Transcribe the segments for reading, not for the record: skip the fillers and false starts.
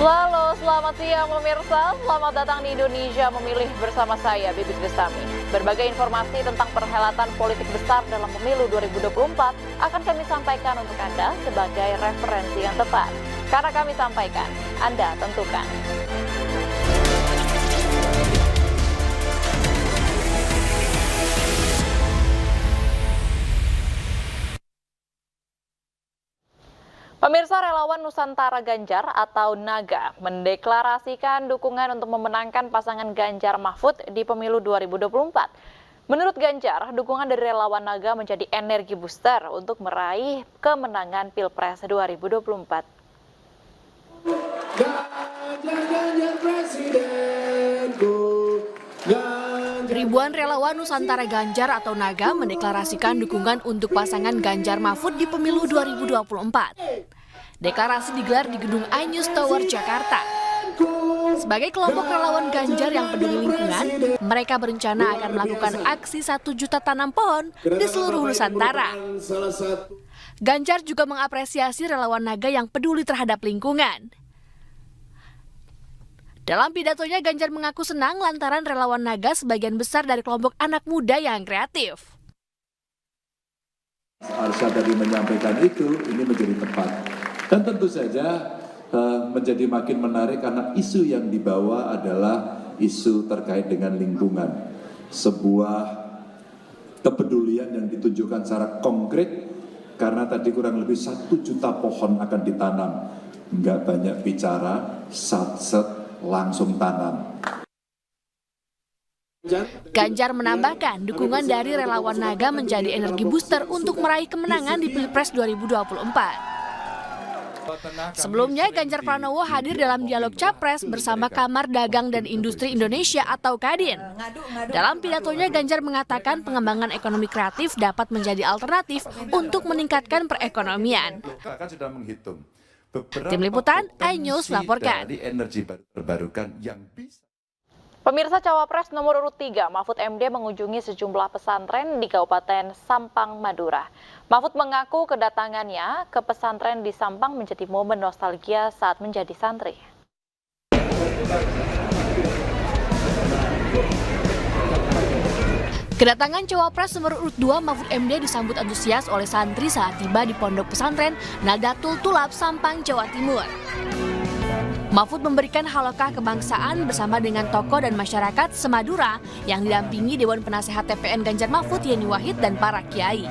Halo, selamat siang pemirsa. Selamat datang di Indonesia Memilih bersama saya, Bibit Bestami. Berbagai informasi tentang perhelatan politik besar dalam pemilu 2024 akan kami sampaikan untuk Anda sebagai referensi yang tepat. Karena kami sampaikan, Anda tentukan. Pemirsa, relawan Nusantara Ganjar atau NAGA mendeklarasikan dukungan untuk memenangkan pasangan Ganjar Mahfud di pemilu 2024. Menurut Ganjar, dukungan dari relawan NAGA menjadi energi booster untuk meraih kemenangan Pilpres 2024. Ribuan relawan Nusantara Ganjar atau NAGA mendeklarasikan dukungan untuk pasangan Ganjar Mahfud di pemilu 2024. Deklarasi digelar di Gedung iNews Tower, Jakarta. Sebagai kelompok relawan Ganjar yang peduli lingkungan, mereka berencana akan melakukan aksi 1 juta tanam pohon di seluruh Nusantara. Ganjar juga mengapresiasi relawan NAGA yang peduli terhadap lingkungan. Dalam pidatonya, Ganjar mengaku senang lantaran relawan NAGA sebagian besar dari kelompok anak muda yang kreatif. Harusnya tadi menyampaikan itu, ini menjadi tepat. Dan tentu saja menjadi makin menarik karena isu yang dibawa adalah isu terkait dengan lingkungan. Sebuah kepedulian yang ditunjukkan secara konkret karena tadi kurang lebih 1 juta pohon akan ditanam. Enggak banyak bicara, sat-set langsung tanam. Ganjar menambahkan dukungan dari relawan NAGA menjadi energi booster untuk meraih kemenangan di Pilpres 2024. Sebelumnya, Ganjar Pranowo hadir dalam dialog Capres bersama Kamar Dagang dan Industri Indonesia atau Kadin. Dalam pidatonya, Ganjar mengatakan pengembangan ekonomi kreatif dapat menjadi alternatif untuk meningkatkan perekonomian. Tim Liputan, iNews melaporkan. Pemirsa, Cawapres nomor urut 3 Mahfud MD mengunjungi sejumlah pesantren di Kabupaten Sampang, Madura. Mahfud mengaku kedatangannya ke pesantren di Sampang menjadi momen nostalgia saat menjadi santri. Kedatangan Cawapres nomor urut 2 Mahfud MD disambut antusias oleh santri saat tiba di Pondok Pesantren Nadatul Tulab, Sampang, Jawa Timur. Mahfud memberikan halokah kebangsaan bersama dengan tokoh dan masyarakat semadura yang didampingi Dewan Penasehat TPN Ganjar Mahfud Yeni Wahid dan para kiai.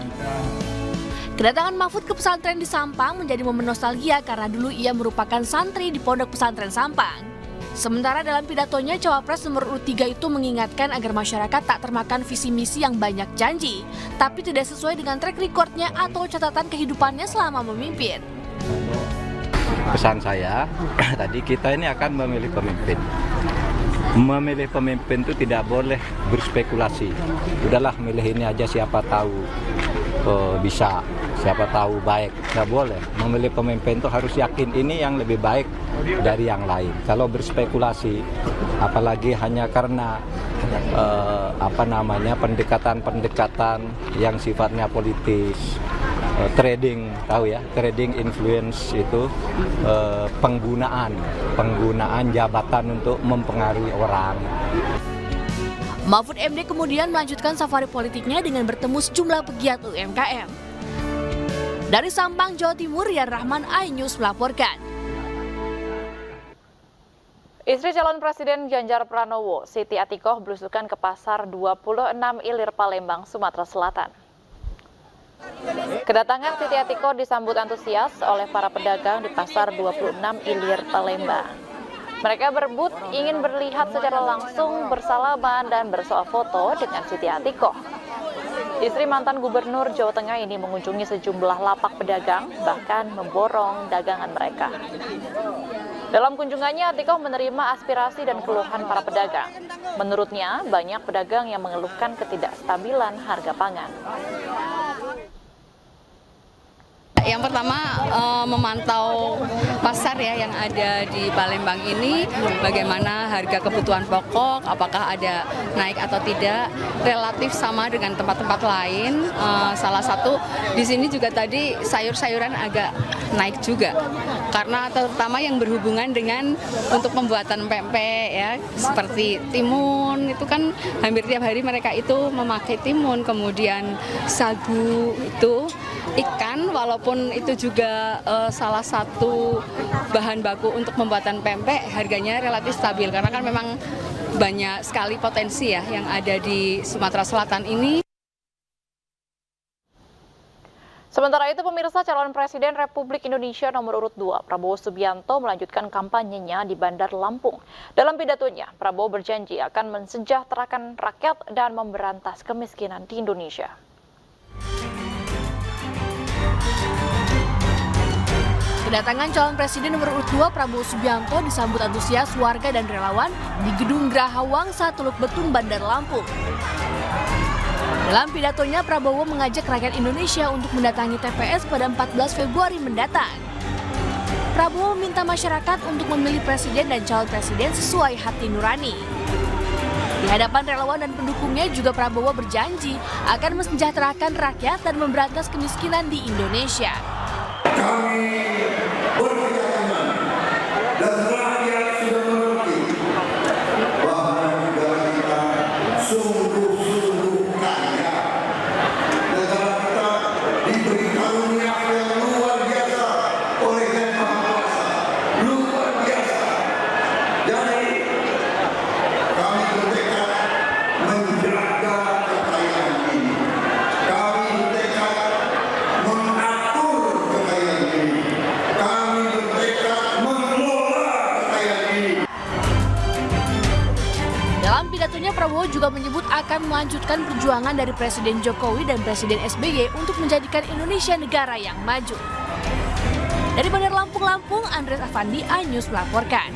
Kedatangan Mahfud ke pesantren di Sampang menjadi momen nostalgia karena dulu ia merupakan santri di Pondok Pesantren Sampang. Sementara dalam pidatonya, Cawapres nomor urut 3 itu mengingatkan agar masyarakat tak termakan visi misi yang banyak janji, tapi tidak sesuai dengan track recordnya atau catatan kehidupannya selama memimpin. Pesan saya, tadi kita ini akan memilih pemimpin. Memilih pemimpin itu tidak boleh berspekulasi. Udahlah, milih ini aja, siapa tahu bisa, siapa tahu baik. Tidak boleh. Memilih pemimpin itu harus yakin ini yang lebih baik dari yang lain. Kalau berspekulasi, apalagi hanya karena pendekatan-pendekatan yang sifatnya politis, trading, tahu ya, trading influence itu penggunaan jabatan untuk mempengaruhi orang. Mahfud MD kemudian melanjutkan safari politiknya dengan bertemu sejumlah pegiat UMKM. Dari Sampang, Jawa Timur, Rian Rahman, iNews melaporkan. Istri calon Presiden Ganjar Pranowo, Siti Atikoh, belusukan ke Pasar 26 Ilir, Palembang, Sumatera Selatan. Kedatangan Siti Atikoh disambut antusias oleh para pedagang di Pasar 26 Ilir, Palembang. Mereka berebut ingin berlihat secara langsung, bersalaman, dan bersuah foto dengan Siti Atikoh. Istri mantan Gubernur Jawa Tengah ini mengunjungi sejumlah lapak pedagang, bahkan memborong dagangan mereka. Dalam kunjungannya, Atikoh menerima aspirasi dan keluhan para pedagang. Menurutnya, banyak pedagang yang mengeluhkan ketidakstabilan harga pangan. Yang pertama memantau pasar ya yang ada di Palembang ini, bagaimana harga kebutuhan pokok, apakah ada naik atau tidak, relatif sama dengan tempat-tempat lain. Salah satu di sini juga tadi sayur-sayuran agak naik juga, karena terutama yang berhubungan dengan untuk pembuatan pempek ya, seperti timun itu kan hampir tiap hari mereka itu memakai timun, kemudian sagu itu. Ikan, walaupun itu juga salah satu bahan baku untuk pembuatan pempek, harganya relatif stabil karena kan memang banyak sekali potensi ya yang ada di Sumatera Selatan ini. Sementara itu, pemirsa, calon Presiden Republik Indonesia nomor urut 2, Prabowo Subianto melanjutkan kampanyenya di Bandar Lampung. Dalam pidatonya, Prabowo berjanji akan mensejahterakan rakyat dan memberantas kemiskinan di Indonesia. Kedatangan calon presiden nomor urut 2 Prabowo Subianto disambut antusias warga dan relawan di Gedung Graha Wangsa Teluk Betung, Bandar Lampung. Dalam pidatonya, Prabowo mengajak rakyat Indonesia untuk mendatangi TPS pada 14 Februari mendatang. Prabowo meminta masyarakat untuk memilih presiden dan calon presiden sesuai hati nurani. Di hadapan relawan dan pendukungnya juga Prabowo berjanji akan mensejahterakan rakyat dan memberantas kemiskinan di Indonesia. Kami berkeyakinan dan rakyat sudah mengerti bahwa negara kita sungguh-sungguh kaya. Negara kita diberi karunia yang luar biasa oleh Yang Maha Kuasa, luar biasa. Jadi kami bertekad menjaga kekayaan ini. Kami bertekad mengatur kekayaan ini. Kami bertekad mengelola kekayaan ini. Dalam pidatonya, Prabowo juga menyebut akan melanjutkan perjuangan dari Presiden Jokowi dan Presiden SBY untuk menjadikan Indonesia negara yang maju. Dari Bandar Lampung, Andres Afandi, iNews melaporkan.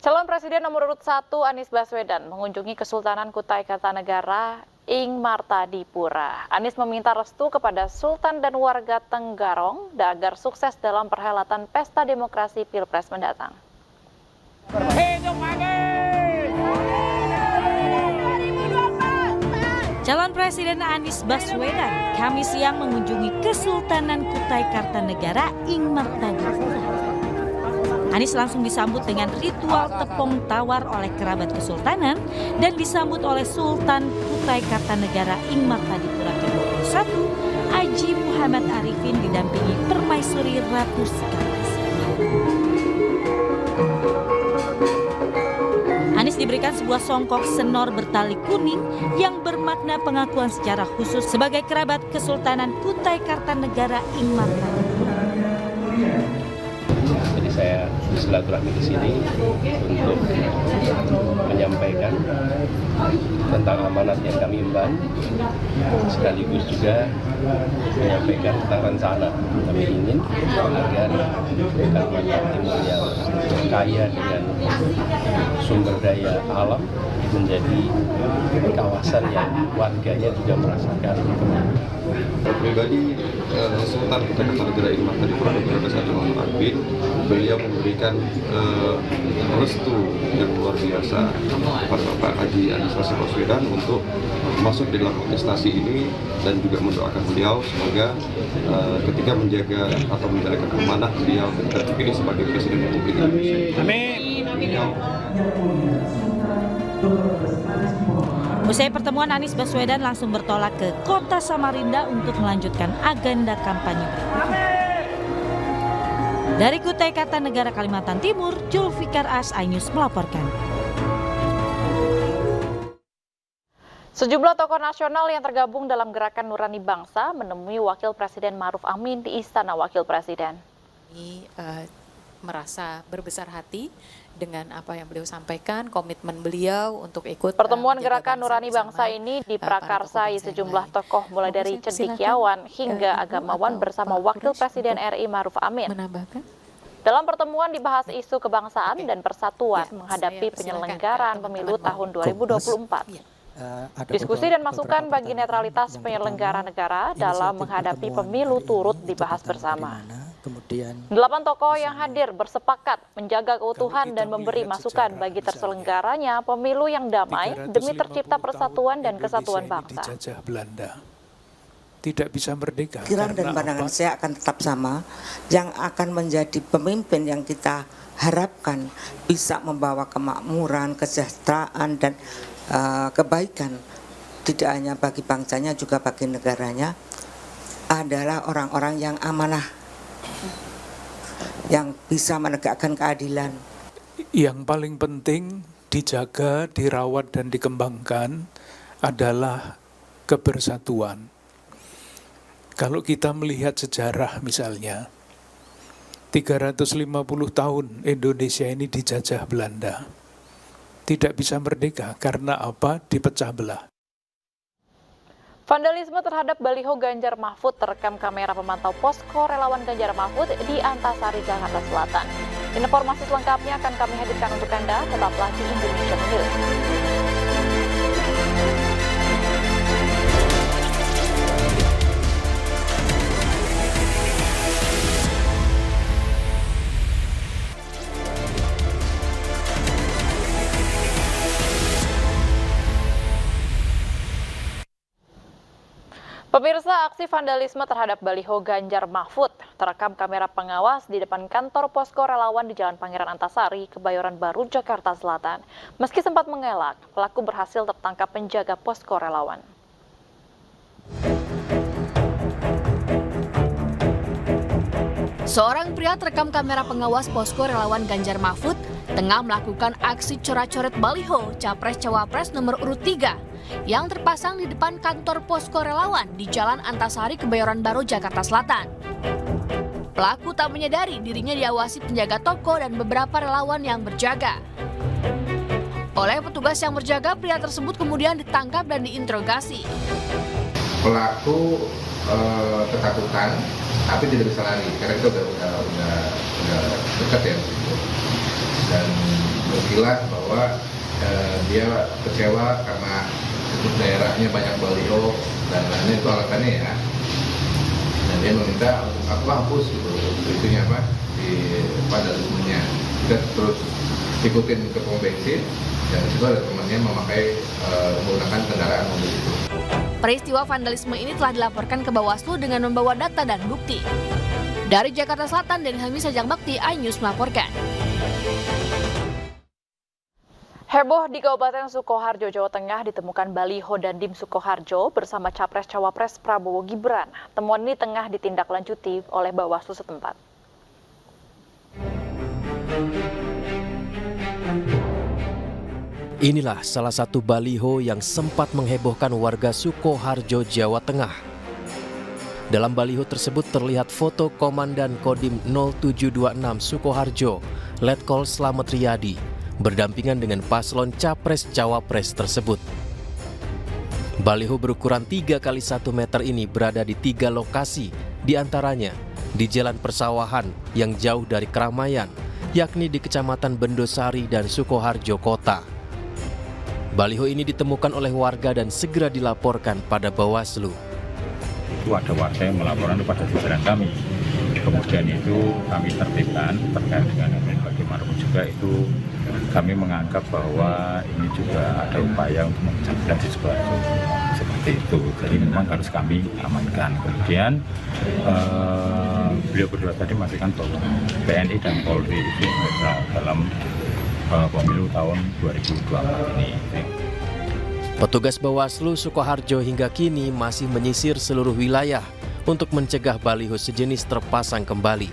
Calon Presiden nomor urut 1 Anies Baswedan mengunjungi Kesultanan Kutai Kartanegara Ing Martadipura. Anies meminta restu kepada Sultan dan warga Tenggarong agar sukses dalam perhelatan Pesta Demokrasi Pilpres mendatang. Calon Presiden Anies Baswedan Kamis siang mengunjungi Kesultanan Kutai Kartanegara Ing Martadipura. Anies langsung disambut dengan ritual tepung tawar oleh kerabat kesultanan dan disambut oleh Sultan Kutai Kartanegara Ing Martadipura ke-21, Haji Muhammad Arifin didampingi Permaisuri Ratu Sekaligus. Anies diberikan sebuah songkok senor bertali kuning yang bermakna pengakuan secara khusus sebagai kerabat Kesultanan Kutai Kartanegara Ing Martadipura. Jadi saya bersilaturahmi ke sini untuk menyampaikan tentang amanat yang kami emban, sekaligus juga menyampaikan tentang rencana kami ingin agar Kalimantan Timur yang kaya dengan sumber daya alam menjadi kawasan yang warganya juga merasakan kemakmuran. Pribadi Sultan Kutai Kartanegara Ing Martadipura Dr. Haji Muhammad Arifin, beliau memberikan restu yang luar biasa kepada Bapak Haji Anies Baswedan untuk masuk di dalam kontestasi ini dan juga mendoakan beliau semoga ketika menjaga atau menjalankan amanah beliau terpilih sebagai Presiden Republik Indonesia. Amin. Usai pertemuan, Anies Baswedan langsung bertolak ke kota Samarinda untuk melanjutkan agenda kampanye berikutnya. Dari Kutai Kartanegara, Kalimantan Timur, Julfikar As, iNews melaporkan. Sejumlah tokoh nasional yang tergabung dalam Gerakan Nurani Bangsa menemui Wakil Presiden Ma'ruf Amin di Istana Wakil Presiden. Merasa berbesar hati dengan apa yang beliau sampaikan, komitmen beliau untuk ikut pertemuan Gerakan Nurani Bangsa ini diprakarsai sejumlah tokoh mulai dari cendekiawan hingga agamawan bersama Wakil Presiden RI Ma'ruf Amin. Dalam pertemuan dibahas isu kebangsaan dan persatuan menghadapi penyelenggaraan pemilu tahun 2024. Diskusi dan masukan bagi netralitas penyelenggara negara dalam menghadapi pemilu turut dibahas bersama. 8 tokoh yang hadir bersepakat menjaga keutuhan dan memberi masukan bagi terselenggaranya pemilu yang damai demi tercipta persatuan dan kesatuan bangsa. Dijajah Belanda. Tidak bisa merdeka. Pikiran dan pandangan saya akan tetap sama, yang akan menjadi pemimpin yang kita harapkan bisa membawa kemakmuran, kesejahteraan, dan kebaikan tidak hanya bagi bangsanya juga bagi negaranya adalah orang-orang yang amanah, yang bisa menegakkan keadilan. Yang paling penting dijaga, dirawat dan dikembangkan adalah kebersatuan. Kalau kita melihat sejarah misalnya 350 tahun Indonesia ini dijajah Belanda. Tidak bisa merdeka karena apa? Dipecah belah. Vandalisme terhadap baliho Ganjar Mahfud terekam kamera pemantau posko relawan Ganjar Mahfud di Antasari, Jakarta Selatan. Informasi selengkapnya akan kami hadirkan untuk Anda, tetaplah di Indonesia News. Pemirsa, aksi vandalisme terhadap baliho Ganjar Mahfud terekam kamera pengawas di depan kantor posko relawan di Jalan Pangeran Antasari, Kebayoran Baru, Jakarta Selatan. Meski sempat mengelak, pelaku berhasil tertangkap penjaga posko relawan. Seorang pria terekam kamera pengawas posko relawan Ganjar Mahfud tengah melakukan aksi coret-coret baliho Capres-Cawapres nomor urut 3 yang terpasang di depan kantor posko relawan di Jalan Antasari, Kebayoran Baru, Jakarta Selatan. Pelaku tak menyadari dirinya diawasi penjaga toko dan beberapa relawan yang berjaga. Oleh petugas yang berjaga, pria tersebut kemudian ditangkap dan diinterogasi. Pelaku ketakutan, tapi tidak bisa lari karena itu udah dekat ya. Dan berkilah bahwa dia kecewa karena daerahnya banyak baliho dan lainnya, itu alasannya ya. Dan dia meminta aku hapus gitu, itunya apa di vandalismenya. Kita terus ikutin ke pom bensin dan itu ada temannya menggunakan kendaraan mobil itu. Peristiwa vandalisme ini telah dilaporkan ke Bawaslu dengan membawa data dan bukti. Dari Jakarta Selatan, dan Hami Sajang Bakti, iNews melaporkan. Heboh di Kabupaten Sukoharjo, Jawa Tengah ditemukan baliho Dandim Sukoharjo bersama Capres-Cawapres Prabowo Gibran. Temuan ini tengah ditindaklanjuti oleh Bawaslu setempat. Inilah salah satu baliho yang sempat menghebohkan warga Sukoharjo, Jawa Tengah. Dalam baliho tersebut terlihat foto Komandan Kodim 0726 Sukoharjo, Letkol Slamet Riyadi, berdampingan dengan paslon Capres-Cawapres tersebut. Baliho berukuran 3 x 1 meter ini berada di 3 lokasi, diantaranya di Jalan Persawahan yang jauh dari keramaian, yakni di Kecamatan Bendosari dan Sukoharjo Kota. Baliho ini ditemukan oleh warga dan segera dilaporkan pada Bawaslu. Itu ada warga yang melaporkan kepada jajaran kami. Kemudian itu kami tertibkan terkait dengan bagaimanapun juga itu kami menganggap bahwa ini juga ada upaya untuk memecah belah di Sukoharjo. Seperti itu, jadi memang harus kami amankan. Kemudian beliau berdua tadi memastikan bahwa TNI dan Polri itu dalam pemilu tahun 2024 ini. Petugas Bawaslu Sukoharjo hingga kini masih menyisir seluruh wilayah untuk mencegah baliho sejenis terpasang kembali.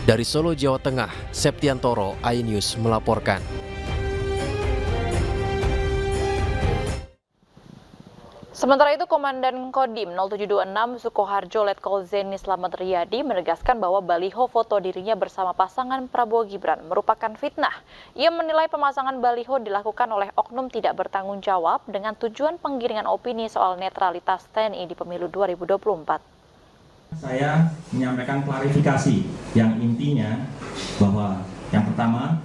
Dari Solo, Jawa Tengah, Septiantoro, iNews melaporkan. Sementara itu, Komandan Kodim 0726 Sukoharjo Letkol Zeni Slamet Riyadi menegaskan bahwa baliho foto dirinya bersama pasangan Prabowo Gibran merupakan fitnah. Ia menilai pemasangan baliho dilakukan oleh oknum tidak bertanggung jawab dengan tujuan penggiringan opini soal netralitas TNI di pemilu 2024. Saya menyampaikan klarifikasi yang intinya bahwa yang pertama,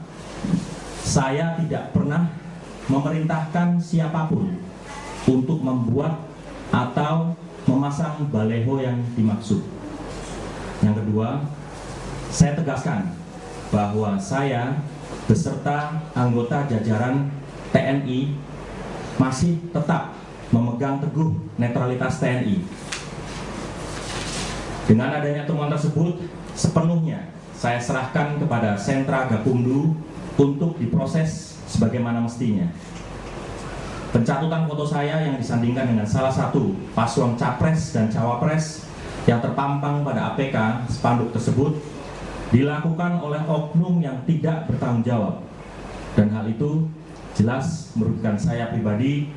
saya tidak pernah memerintahkan siapapun untuk membuat atau memasang baleho yang dimaksud. Yang kedua, saya tegaskan bahwa saya beserta anggota jajaran TNI masih tetap memegang teguh netralitas TNI. Dengan adanya temuan tersebut, sepenuhnya saya serahkan kepada Sentra Gakumdu untuk diproses sebagaimana mestinya. Pencatutan foto saya yang disandingkan dengan salah satu paslon capres dan cawapres yang terpampang pada APK spanduk tersebut dilakukan oleh oknum yang tidak bertanggung jawab, dan hal itu jelas merugikan saya pribadi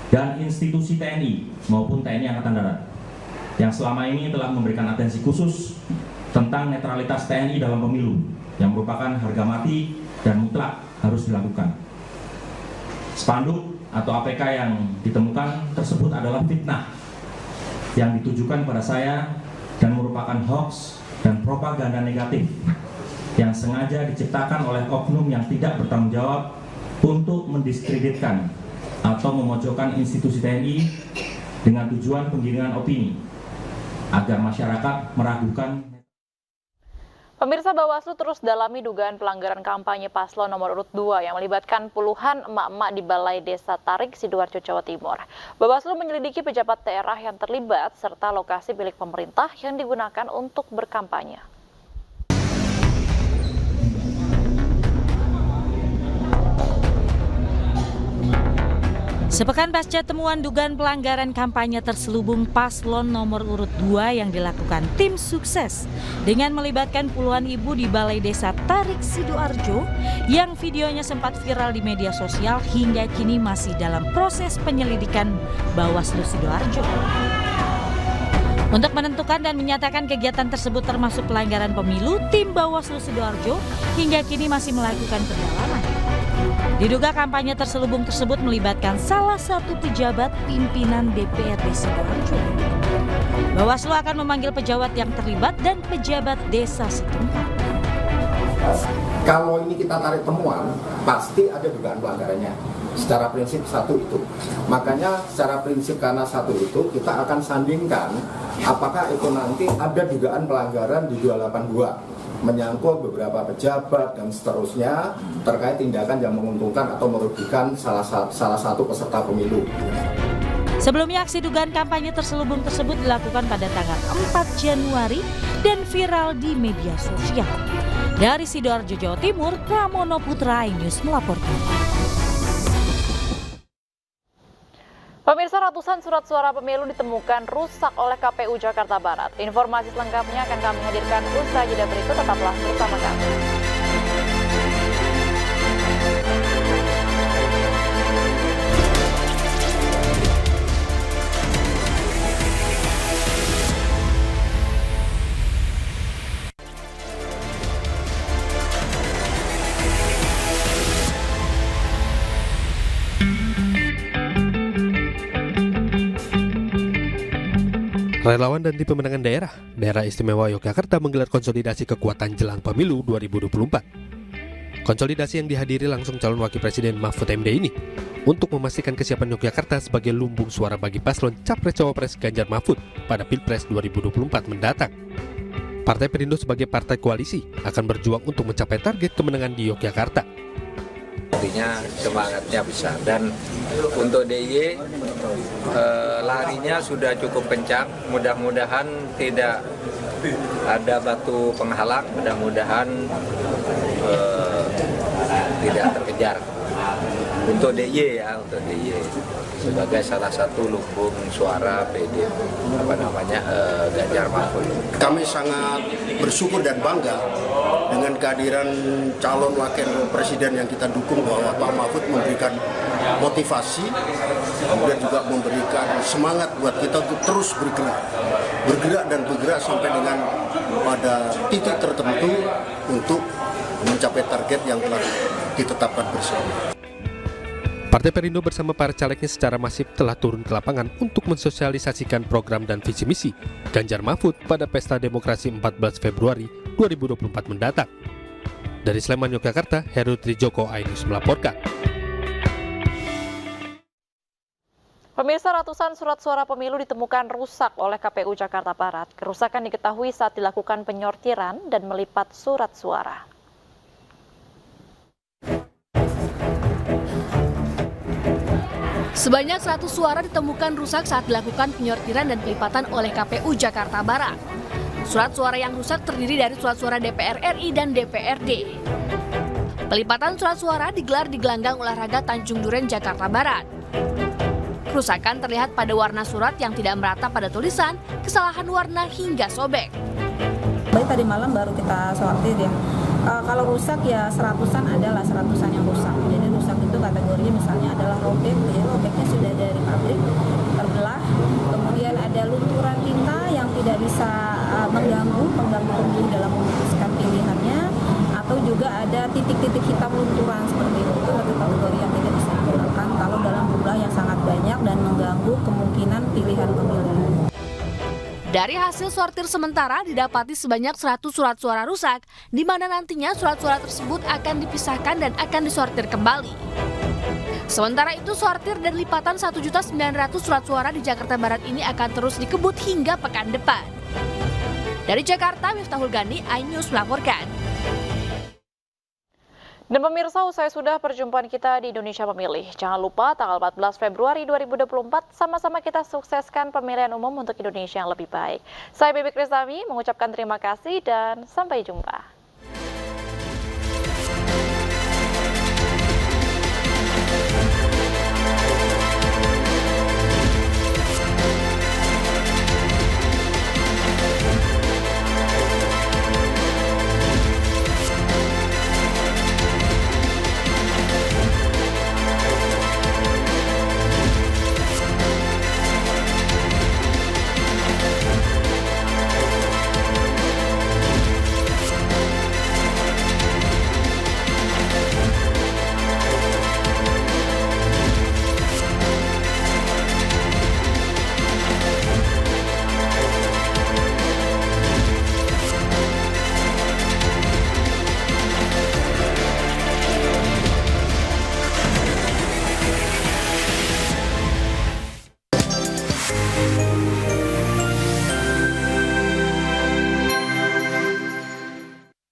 dan institusi TNI maupun TNI Angkatan Darat yang selama ini telah memberikan atensi khusus tentang netralitas TNI dalam pemilu yang merupakan harga mati dan mutlak harus dilakukan. Spanduk atau APK yang ditemukan tersebut adalah fitnah yang ditujukan pada saya dan merupakan hoax dan propaganda negatif yang sengaja diciptakan oleh oknum yang tidak bertanggung jawab untuk mendiskreditkan atau memojokkan institusi TNI dengan tujuan penggiringan opini agar masyarakat meragukan. Pemirsa, Bawaslu terus dalami dugaan pelanggaran kampanye paslon nomor urut 2 yang melibatkan puluhan emak-emak di Balai Desa Tarik, Sidoarjo, Jawa Timur. Bawaslu menyelidiki pejabat daerah yang terlibat serta lokasi milik pemerintah yang digunakan untuk berkampanye. Sepekan pasca temuan dugaan pelanggaran kampanye terselubung paslon nomor urut 2 yang dilakukan tim sukses dengan melibatkan puluhan ibu di Balai Desa Tarik, Sidoarjo yang videonya sempat viral di media sosial hingga kini masih dalam proses penyelidikan Bawaslu Sidoarjo. Untuk menentukan dan menyatakan kegiatan tersebut termasuk pelanggaran pemilu, tim Bawaslu Sidoarjo hingga kini masih melakukan pendalaman. Diduga kampanye terselubung tersebut melibatkan salah satu pejabat pimpinan DPRD Sidoarjo. Bawaslu akan memanggil pejabat yang terlibat dan pejabat desa setempat. Kalau ini kita tarik temuan, pasti ada dugaan pelanggarannya. Secara prinsip satu itu. Makanya secara prinsip karena satu itu kita akan sandingkan apakah itu nanti ada dugaan pelanggaran di 282. Menyangkut beberapa pejabat dan seterusnya terkait tindakan yang menguntungkan atau merugikan salah satu peserta pemilu. Sebelumnya aksi dugaan kampanye terselubung tersebut dilakukan pada tanggal 4 Januari dan viral di media sosial. Dari Sidoarjo, Jawa Timur, Pramono Putra, iNews melaporkan. Pemirsa, ratusan surat suara pemilu ditemukan rusak oleh KPU Jakarta Barat. Informasi selengkapnya akan kami hadirkan usai jeda berikut, tetaplah bersama kami. Relawan dan tim pemenangan Daerah Istimewa Yogyakarta menggelar konsolidasi kekuatan jelang pemilu 2024. Konsolidasi yang dihadiri langsung calon wakil presiden Mahfud MD ini untuk memastikan kesiapan Yogyakarta sebagai lumbung suara bagi paslon Capres-Cawapres Ganjar Mahfud pada Pilpres 2024 mendatang. Partai Perindo sebagai partai koalisi akan berjuang untuk mencapai target kemenangan di Yogyakarta. Artinya semangatnya besar, dan untuk DIY larinya sudah cukup kencang. Mudah-mudahan tidak ada batu penghalang, mudah-mudahan tidak terkejar. Untuk DIY ya, untuk DIY sebagai salah satu lumbung suara Ganjar Mahfud. Kami sangat bersyukur dan bangga dengan kehadiran calon wakil presiden yang kita dukung, bahwa Pak Mahfud memberikan motivasi, kemudian juga memberikan semangat buat kita untuk terus bergerak sampai dengan pada titik tertentu untuk mencapai target yang telah ditetapkan bersama. Partai Perindo bersama para calegnya secara masif telah turun ke lapangan untuk mensosialisasikan program dan visi misi Ganjar Mahfud pada Pesta Demokrasi 14 Februari 2024 mendatang. Dari Sleman, Yogyakarta, Heru Trijoko, iNews melaporkan. Pemirsa, ratusan surat suara pemilu ditemukan rusak oleh KPU Jakarta Barat. Kerusakan diketahui saat dilakukan penyortiran dan melipat surat suara. Sebanyak 100 suara ditemukan rusak saat dilakukan penyortiran dan pelipatan oleh KPU Jakarta Barat. Surat suara yang rusak terdiri dari surat suara DPR RI dan DPRD. Pelipatan surat suara digelar di Gelanggang Olahraga Tanjung Duren, Jakarta Barat. Kerusakan terlihat pada warna surat yang tidak merata pada tulisan, kesalahan warna hingga sobek. Baik, tadi malam baru kita sortir ya. Kalau rusak ya seratusan adalah seratusan yang rusak. Jadi rusak itu kategorinya misalnya adalah robek, ya robeknya sudah dari pabrik, terbelah. Kemudian ada lunturan tinta yang tidak bisa mengganggu pemilih dalam memutuskan pilihannya, atau juga ada titik-titik hitam lunturan seperti itu kategori yang tidak bisa digunakan kalau dalam jumlah yang sangat banyak dan mengganggu kemungkinan pilihan pemilih. Dari hasil sortir sementara didapati sebanyak 100 surat suara rusak, di mana nantinya surat suara tersebut akan dipisahkan dan akan disortir kembali. Sementara itu, sortir dan lipatan 1.900.000 surat suara di Jakarta Barat ini akan terus dikebut hingga pekan depan. Dari Jakarta, Miftahul Gani, iNews melaporkan. Dan pemirsa, usai sudah perjumpaan kita di Indonesia Memilih. Jangan lupa tanggal 14 Februari 2024 sama-sama kita sukseskan pemilihan umum untuk Indonesia yang lebih baik. Saya Bibi Kristami mengucapkan terima kasih dan sampai jumpa.